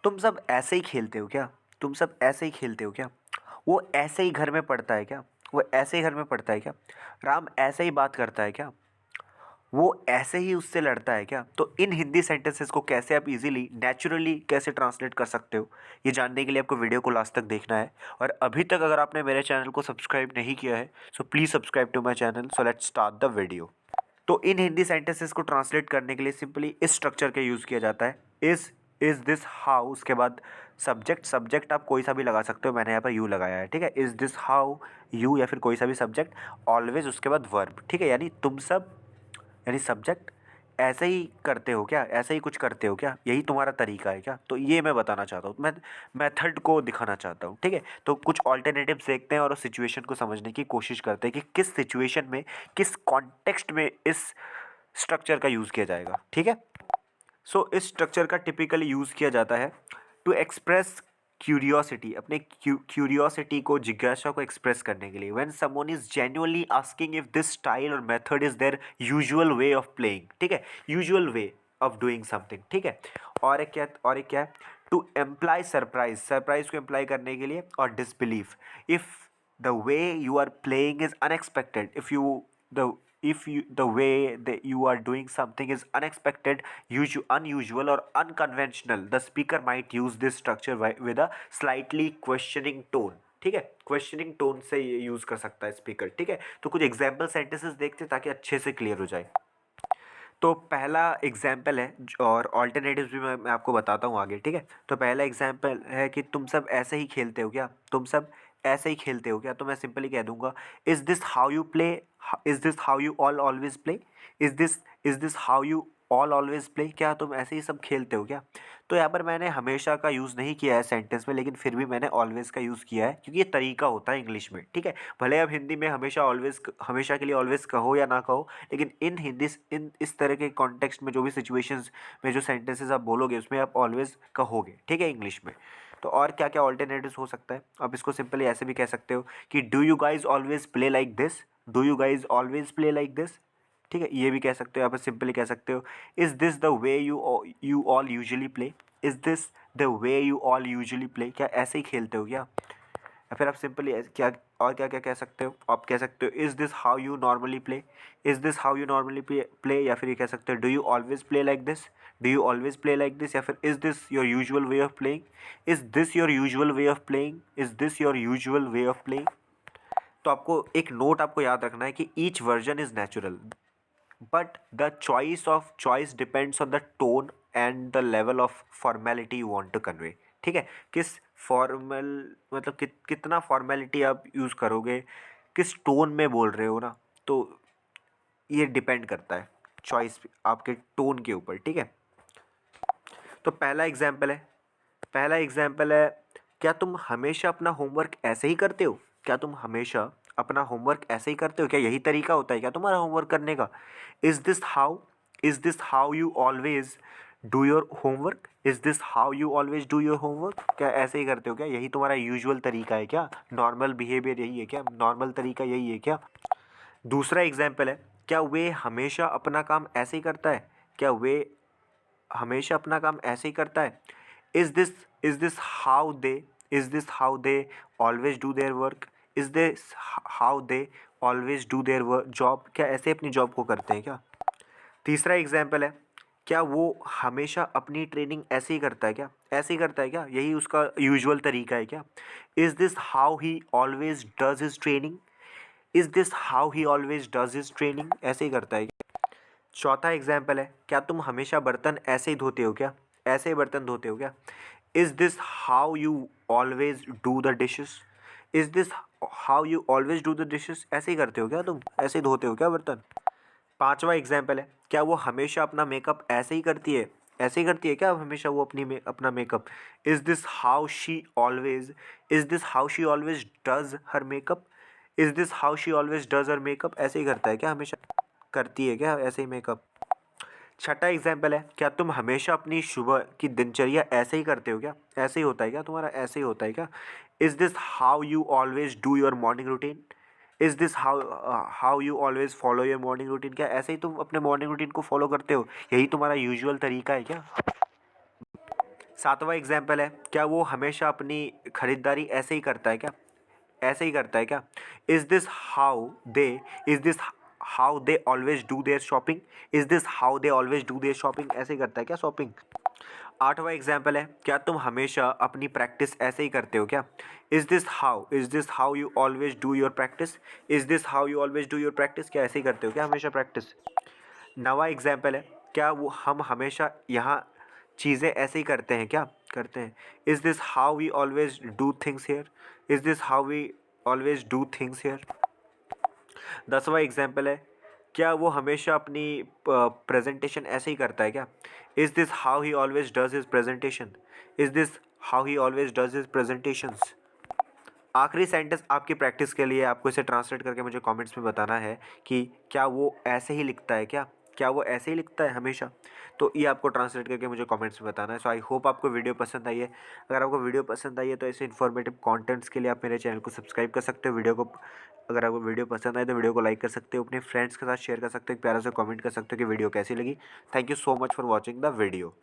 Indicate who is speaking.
Speaker 1: तुम सब ऐसे ही खेलते हो क्या? तुम सब ऐसे ही खेलते हो क्या? वो ऐसे ही घर में पढ़ता है क्या? वो ऐसे ही घर में पढ़ता है क्या? राम ऐसे ही बात करता है क्या? वो ऐसे ही उससे लड़ता है क्या? तो इन हिंदी सेंटेंसेस को कैसे आप इजीली नेचुरली कैसे ट्रांसलेट कर सकते हो, ये जानने के लिए आपको वीडियो को लास्ट तक देखना है। और अभी तक अगर आपने मेरे चैनल को सब्सक्राइब नहीं किया है, so please subscribe to my channel. So let's start the video. तो इन हिंदी सेंटेंसेस को ट्रांसलेट करने के लिए सिंपली इस स्ट्रक्चर का यूज़ किया जाता है। इज दिस हाउ, उसके बाद सब्जेक्ट आप कोई सा भी लगा सकते हो, मैंने यहाँ पर यू लगाया है, ठीक है। इज दिस हाउ यू, या फिर कोई सा भी सब्जेक्ट। ऑलवेज उसके बाद वर्ब, ठीक है। यानी तुम सब, यानी सब्जेक्ट ऐसे ही करते हो क्या? ऐसे ही कुछ करते हो क्या? यही तुम्हारा तरीका है क्या? तो ये मैं बताना चाहता हूँ, मैं मेथड को दिखाना चाहता हूँ, ठीक है। तो कुछ ऑल्टरनेटिव्स देखते हैं और उस सिचुएशन को समझने की कोशिश करते हैं कि किस सिचुएशन में, किस कॉन्टेक्स्ट में इस स्ट्रक्चर का यूज़ किया जाएगा, ठीक है। सो इस स्ट्रक्चर का टिपिकली यूज़ किया जाता है टू एक्सप्रेस क्यूरियोसिटी, अपने क्यूरियोसिटी को, जिज्ञासा को एक्सप्रेस करने के लिए। When someone is genuinely asking if this style और method is their usual way of playing, ठीक है, usual way of doing something, ठीक है। और एक क्या है, टू एम्प्लाई सरप्राइज, सरप्राइज को एम्प्लाई करने के लिए, और disbelief, if the way you are playing is unexpected, if you the way that you are doing something is unexpected, unusual or unconventional, the speaker might use this structure with a slightly questioning tone, ठीक है। Questioning tone से ये use कर सकता है speaker, ठीक है। तो कुछ एग्जाम्पल सेंटेंसेस देखते हैं ताकि अच्छे से क्लियर हो जाए। तो पहला एग्जाम्पल है, और ऑल्टरनेटिव्स भी मैं आपको बताता हूँ आगे, ठीक है। तो पहला एग्जाम्पल है कि तुम सब ऐसे ही खेलते हो क्या? तुम सब ऐसे ही खेलते हो क्या? तो मैं सिंपली कह दूंगा, is this how you play? Is this how you all always play? Is this how you all always play? क्या तुम ऐसे ही सब खेलते हो क्या? तो यहाँ पर मैंने हमेशा का यूज़ नहीं किया है सेंटेंस में, लेकिन फिर भी मैंने ऑलवेज का यूज़ किया है क्योंकि ये तरीका होता है इंग्लिश में, ठीक है। भले आप हिंदी में हमेशा ऑलवेज, हमेशा के लिए ऑलवेज कहो या ना कहो, लेकिन इन इस तरह के कॉन्टेक्स्ट में, जो भी सिचुएशंस में जो सेंटेंसेस आप बोलोगे, उसमें आप ऑलवेज कहोगे, ठीक है, इंग्लिश में। तो और क्या क्या ऑल्टरनेटिव्स हो सकता है? आप इसको सिंपली ऐसे भी कह सकते हो कि do you guys always play like this? Do you guys always play like this? ठीक है, ये भी कह सकते हो। आप सिंपली कह सकते हो, is this the way you all usually play? Is this the way you all usually play? क्या ऐसे ही खेलते हो क्या? या फिर आप सिंपली क्या, और क्या क्या कह सकते हो? आप कह सकते हो, is this how you normally play? Is this how you normally play? या फिर ये कह सकते हो, do you always play like this? Do you always play like this? या फिर is this your usual way of playing? Is this your usual way of playing? Is this your usual way of playing? तो आपको एक note आपको याद रखना है कि each version is natural, but the choice depends on the tone and the level of formality you want to convey, ठीक है। किस फॉर्मल, मतलब कितना फॉर्मेलिटी आप यूज़ करोगे, किस टोन में बोल रहे हो ना, तो ये डिपेंड करता है चॉइस आपके टोन के ऊपर, ठीक है। तो पहला एग्जाम्पल है, क्या तुम हमेशा अपना होमवर्क ऐसे ही करते हो? क्या तुम हमेशा अपना होमवर्क ऐसे ही करते हो? क्या यही तरीका होता है क्या तुम्हारा होमवर्क करने का? Is this how you always do your homework? Is this how you always do your homework? क्या ऐसे ही करते हो क्या? यही तुम्हारा यूजुअल तरीका है क्या? नॉर्मल बिहेवियर यही है क्या? नॉर्मल तरीका यही है क्या? दूसरा एग्जाम्पल है, क्या वे हमेशा अपना काम ऐसे ही करता है? क्या वे हमेशा अपना काम ऐसे ही करता है? Is this how they is this how they always do their work? Is this how they always do their job? क्या ऐसे अपनी जॉब को करते हैं क्या? तीसरा एग्जाम्पल है, क्या वो हमेशा अपनी ट्रेनिंग ऐसे ही करता है क्या? ऐसे ही करता है क्या? यही उसका यूजुअल तरीका है क्या? Is this how he always does his training? Is this how he always does his training? ऐसे ही करता है क्या? चौथा एग्जाम्पल है, क्या तुम हमेशा बर्तन ऐसे ही धोते हो क्या? ऐसे ही बर्तन धोते हो क्या? Is this how you always do the dishes? Is this how you always do the dishes? ऐसे ही करते हो क्या तुम? ऐसे ही धोते हो क्या बर्तन? पांचवा एग्जाम्पल है, क्या वो हमेशा अपना मेकअप ऐसे ही करती है? ऐसे ही करती है क्या हमेशा वो अपना makeup? Is this how she always does her makeup? Is this how she always does her makeup? ऐसे ही करता है क्या? हमेशा करती है क्या ऐसे ही मेकअप? छठा एग्जाम्पल है, क्या तुम हमेशा अपनी सुबह की दिनचर्या ऐसे ही करते हो क्या? ऐसे ही होता है क्या तुम्हारा? ऐसे ही होता है क्या? Is this how you always do your morning routine? Is this how you always follow your morning routine? क्या ऐसे ही तुम अपने मॉर्निंग रूटीन को फॉलो करते हो? यही तुम्हारा यूजुअल तरीका है क्या? सातवां एग्जाम्पल है, क्या वो हमेशा अपनी खरीदारी ऐसे ही करता है क्या? ऐसे ही करता है क्या? Is this how they is this how they always do their shopping? Is this how they always do their shopping? ऐसे ही करता है क्या शॉपिंग? आठवां एग्जाम्पल है, क्या तुम हमेशा अपनी प्रैक्टिस ऐसे ही करते हो क्या? Is this how you always do your practice? Is this how you always do your practice? क्या ऐसे ही करते हो क्या हमेशा प्रैक्टिस? नवा एग्जाम्पल है, क्या वो हम हमेशा यहाँ चीज़ें ऐसे ही करते हैं क्या? करते हैं। Is this how we always do things here? Is this how we always do things here? 10वां एग्जाम्पल है, क्या वो हमेशा अपनी प्रेजेंटेशन ऐसे ही करता है क्या? Is this how he always does his presentation? Is this how he always does his presentations? आखिरी सेंटेंस आपकी प्रैक्टिस के लिए, आपको इसे ट्रांसलेट करके मुझे कमेंट्स में बताना है कि क्या वो ऐसे ही लिखता है क्या? क्या वो ऐसे ही लिखता है हमेशा? तो ये आपको ट्रांसलेट करके मुझे कमेंट्स में बताना है। सो आई होप आपको वीडियो पसंद आई है। अगर आपको वीडियो पसंद आई है तो ऐसे इन्फॉर्मेटिव कंटेंट्स के लिए आप मेरे चैनल को सब्सक्राइब कर सकते हो। अगर आपको वीडियो पसंद आए तो वीडियो को लाइक कर सकते हो, अपने फ्रेंड्स के साथ शेयर कर सकते हो, एक प्यारा सा कमेंट कर सकते हो कि वीडियो कैसी लगी। Thank you so much for watching the video.